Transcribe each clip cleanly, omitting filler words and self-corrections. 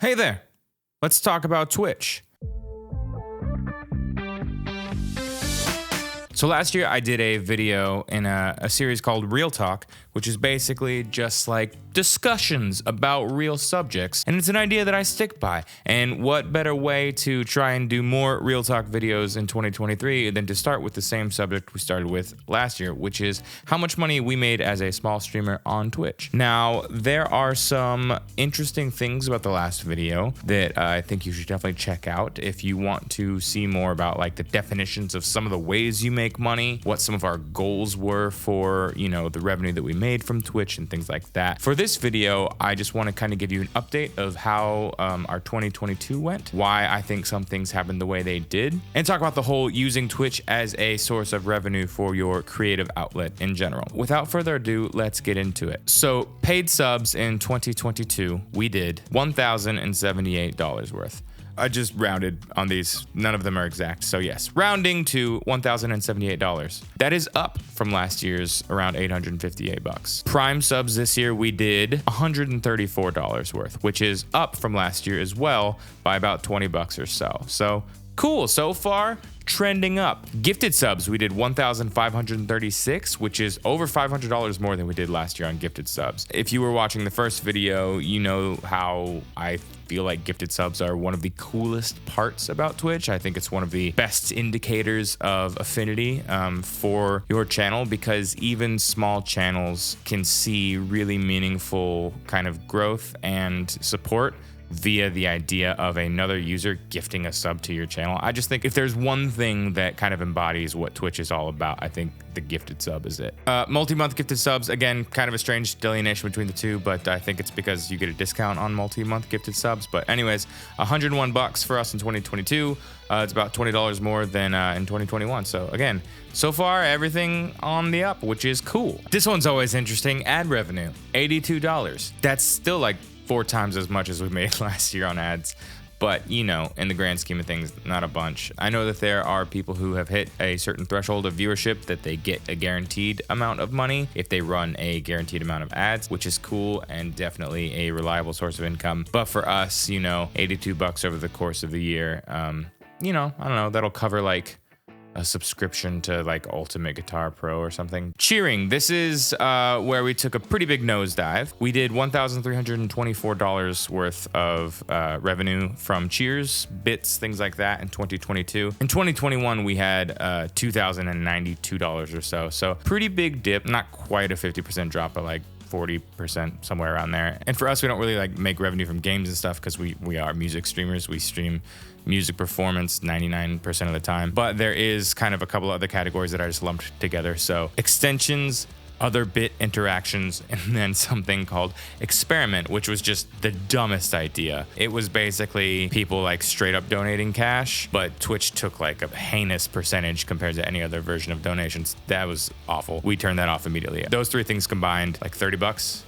Hey there, let's talk about Twitch. So last year I did a video in a series called Real Talk, which is basically just like discussions about real subjects. And it's an idea that I stick by. And what better way to try and do more Real Talk videos in 2023 than to start with the same subject we started with last year, which is how much money we made as a small streamer on Twitch. Now, there are some interesting things about the last video that I think you should definitely check out if you want to see more about like the definitions of some of the ways you make money, what some of our goals were for, the revenue that we made from Twitch and things like that. For this video, I just want to kind of give you an update of how our 2022 went, why I think some things happened the way they did, and talk about the whole using Twitch as a source of revenue for your creative outlet in general. Without further ado, let's get into it. So paid subs in 2022, we did $1,078 worth. I just rounded on these. None of them are exact. So yes, rounding to $1,078. That is up from last year's around $858. Prime subs this year, we did $134 worth, which is up from last year as well by about $20 or so. So cool. So far, trending up. Gifted subs, we did $1,536, which is over $500 more than we did last year on gifted subs. If you were watching the first video, you know how I feel like gifted subs are one of the coolest parts about Twitch. I think it's one of the best indicators of affinity for your channel, because even small channels can see really meaningful kind of growth and support via the idea of another user gifting a sub to your channel. I just think if there's one thing that kind of embodies what Twitch is all about, I think the gifted sub is it. Multi-month gifted subs, again, kind of a strange delineation between the two, but I think it's because you get a discount on multi-month gifted subs. But anyways, $101 for us in 2022. It's about $20 more than in 2021. So again, so far everything on the up, which is cool. This one's always interesting. Ad revenue, $82. That's still like 4 times as much as we made last year on ads. But, in the grand scheme of things, not a bunch. I know that there are people who have hit a certain threshold of viewership that they get a guaranteed amount of money if they run a guaranteed amount of ads, which is cool and definitely a reliable source of income. But for us, $82 over the course of the year, I don't know, that'll cover like a subscription to like Ultimate Guitar Pro or something. Cheering, this is where we took a pretty big nosedive. We did $1,324 worth of revenue from cheers, bits, things like that in 2022. In 2021, we had $2,092 or so. So pretty big dip, not quite a 50% drop, but like 40%, somewhere around there. And for us, we don't really like make revenue from games and stuff because we are music streamers. We stream music performance 99% of the time. But there is kind of a couple other categories that I just lumped together. So extensions, other bit interactions, and then something called experiment, which was just the dumbest idea. It was basically people like straight up donating cash, but Twitch took like a heinous percentage compared to any other version of donations. That was awful. We turned that off immediately. Those 3 things combined, like $30.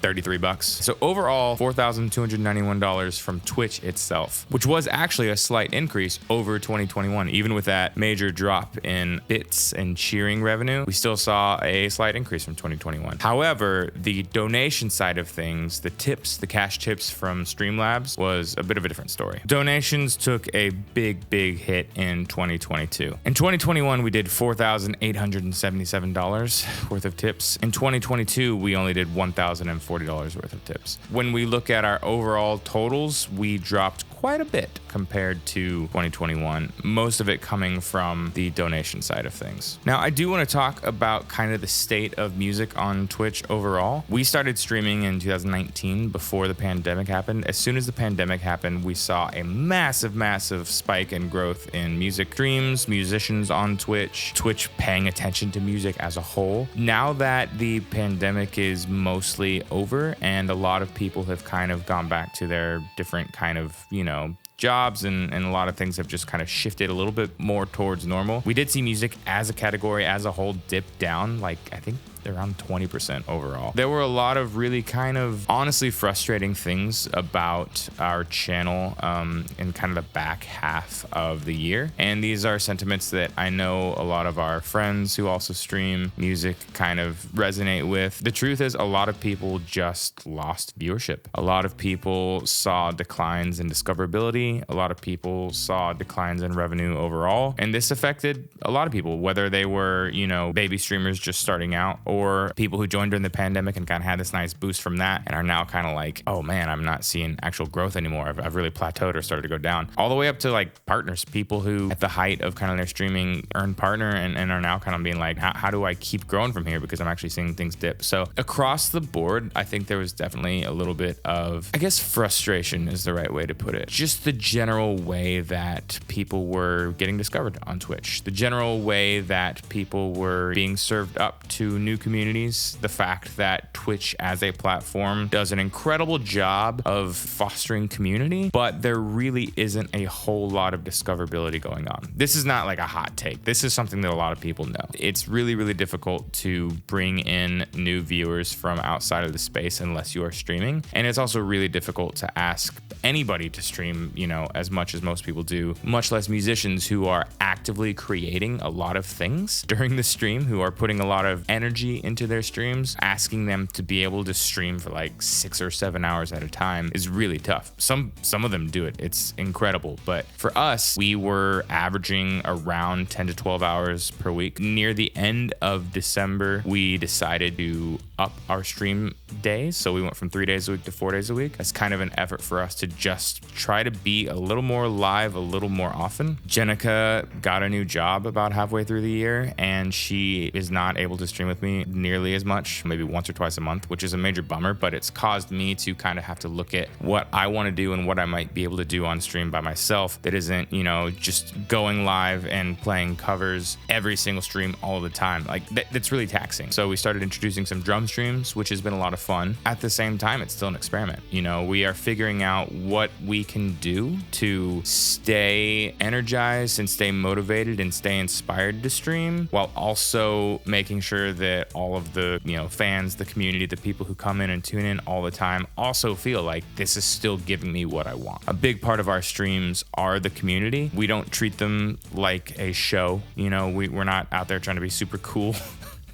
$33. So overall, $4,291 from Twitch itself, which was actually a slight increase over 2021. Even with that major drop in bits and cheering revenue, we still saw a slight increase from 2021. However, the donation side of things, the tips, the cash tips from Streamlabs was a bit of a different story. Donations took a big hit in 2022. In 2021, we did $4,877 worth of tips. In 2022, we only did $1,040 worth of tips. When we look at our overall totals, we dropped quite a bit compared to 2021, most of it coming from the donation side of things. Now, I do want to talk about kind of the state of music on Twitch overall. We started streaming in 2019 before the pandemic happened. As soon as the pandemic happened, we saw a massive spike in growth in music streams, musicians on Twitch, Twitch paying attention to music as a whole. Now that the pandemic is mostly over and a lot of people have kind of gone back to their different kind of, jobs and a lot of things have just kind of shifted a little bit more towards normal. We did see music as a category as a whole dip down, like I think around 20% overall. There were a lot of really kind of honestly frustrating things about our channel in kind of the back half of the year. And these are sentiments that I know a lot of our friends who also stream music kind of resonate with. The truth is, a lot of people just lost viewership. A lot of people saw declines in discoverability. A lot of people saw declines in revenue overall. And this affected a lot of people, whether they were, baby streamers just starting out, or people who joined during the pandemic and kind of had this nice boost from that and are now kind of like, oh man, I'm not seeing actual growth anymore. I've really plateaued or started to go down. All the way up to like partners, people who at the height of kind of their streaming earned partner and are now kind of being like, how do I keep growing from here? Because I'm actually seeing things dip. So across the board, I think there was definitely a little bit of, I guess frustration is the right way to put it. Just the general way that people were getting discovered on Twitch, the general way that people were being served up to new communities, the fact that Twitch as a platform does an incredible job of fostering community, but there really isn't a whole lot of discoverability going on. This is not like a hot take. This is something that a lot of people know. It's really, really difficult to bring in new viewers from outside of the space unless you are streaming. And it's also really difficult to ask anybody to stream, as much as most people do, much less musicians who are actively creating a lot of things during the stream, who are putting a lot of energy into their streams. Asking them to be able to stream for like 6 or 7 hours at a time is really tough. Some of them do it. It's incredible. But for us, we were averaging around 10 to 12 hours per week. Near the end of December, we decided to up our stream days. So we went from 3 days a week to 4 days a week. That's kind of an effort for us to just try to be a little more live, a little more often. Jenica got a new job about halfway through the year, and she is not able to stream with me nearly as much, maybe once or twice a month, which is a major bummer, but it's caused me to kind of have to look at what I want to do and what I might be able to do on stream by myself that isn't, just going live and playing covers every single stream all the time. Like that's really taxing. So we started introducing some drum streams, which has been a lot of fun. At the same time, it's still an experiment. We are figuring out what we can do to stay energized and stay motivated and stay inspired to stream, while also making sure that all of the, fans, the community, the people who come in and tune in all the time also feel like this is still giving me what I want. A big part of our streams are the community. We don't treat them like a show. We're not out there trying to be super cool.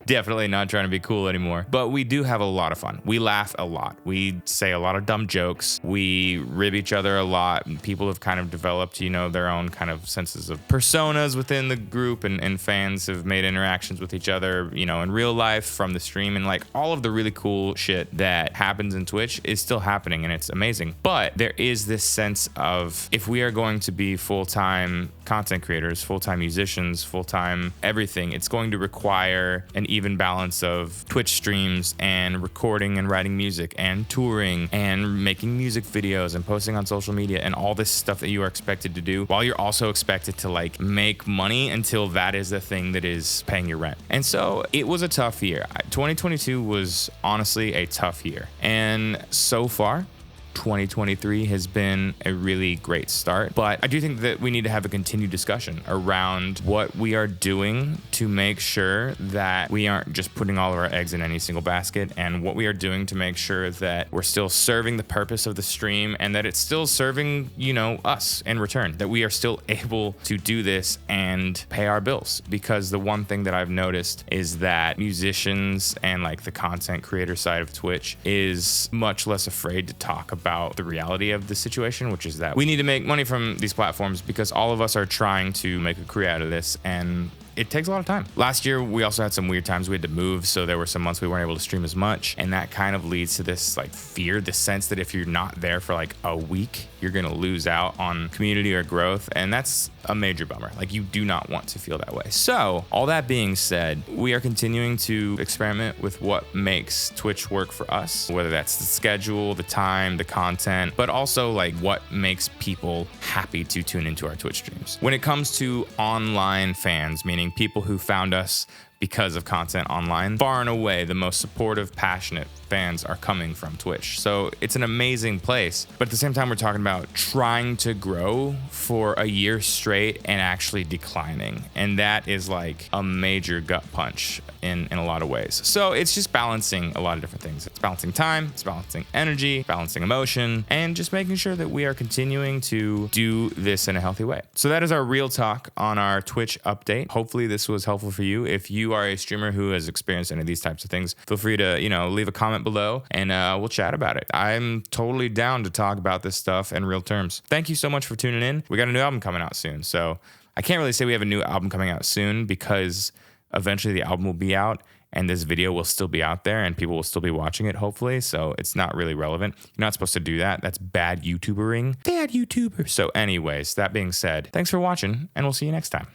Definitely not trying to be cool anymore, but we do have a lot of fun. We laugh a lot. We say a lot of dumb jokes. We rib each other a lot. People have kind of developed, their own kind of senses of personas within the group, and fans have made interactions with each other, in real life from the stream, and like all of the really cool shit that happens in Twitch is still happening, and it's amazing. But there is this sense of, if we are going to be full-time content creators, full-time musicians, full-time everything, it's going to require an even balance of Twitch streams and recording and writing music and touring and making music videos and posting on social media and all this stuff that you are expected to do, while you're also expected to like make money until that is the thing that is paying your rent. And so it was a tough year. 2022 was honestly a tough year. And so far, 2023 has been a really great start, but I do think that we need to have a continued discussion around what we are doing to make sure that we aren't just putting all of our eggs in any single basket, and what we are doing to make sure that we're still serving the purpose of the stream and that it's still serving, us in return, that we are still able to do this and pay our bills. Because the one thing that I've noticed is that musicians and like the content creator side of Twitch is much less afraid to talk about the reality of the situation, which is that we need to make money from these platforms because all of us are trying to make a career out of this, and it takes a lot of time. Last year, we also had some weird times. We had to move, so there were some months we weren't able to stream as much, and that kind of leads to this like fear, the sense that if you're not there for like a week, you're gonna lose out on community or growth, and that's a major bummer. Like, you do not want to feel that way. So all that being said, we are continuing to experiment with what makes Twitch work for us, whether that's the schedule, the time, the content, but also like what makes people happy to tune into our Twitch streams. When it comes to online fans, meaning people who found us because of content online. Far and away, the most supportive, passionate fans are coming from Twitch. So it's an amazing place. But at the same time, we're talking about trying to grow for a year straight and actually declining. And that is like a major gut punch in a lot of ways. So it's just balancing a lot of different things. It's balancing time, it's balancing energy, balancing emotion, and just making sure that we are continuing to do this in a healthy way. So that is our real talk on our Twitch update. Hopefully this was helpful for you. If you are a streamer who has experienced any of these types of things, feel free to, leave a comment below and we'll chat about it. I'm totally down to talk about this stuff in real terms. Thank you so much for tuning in. We got a new album coming out soon. So I can't really say we have a new album coming out soon because eventually the album will be out and this video will still be out there and people will still be watching it, hopefully. So it's not really relevant. You're not supposed to do that. That's bad YouTubering. Bad YouTuber. So anyways, that being said, thanks for watching and we'll see you next time.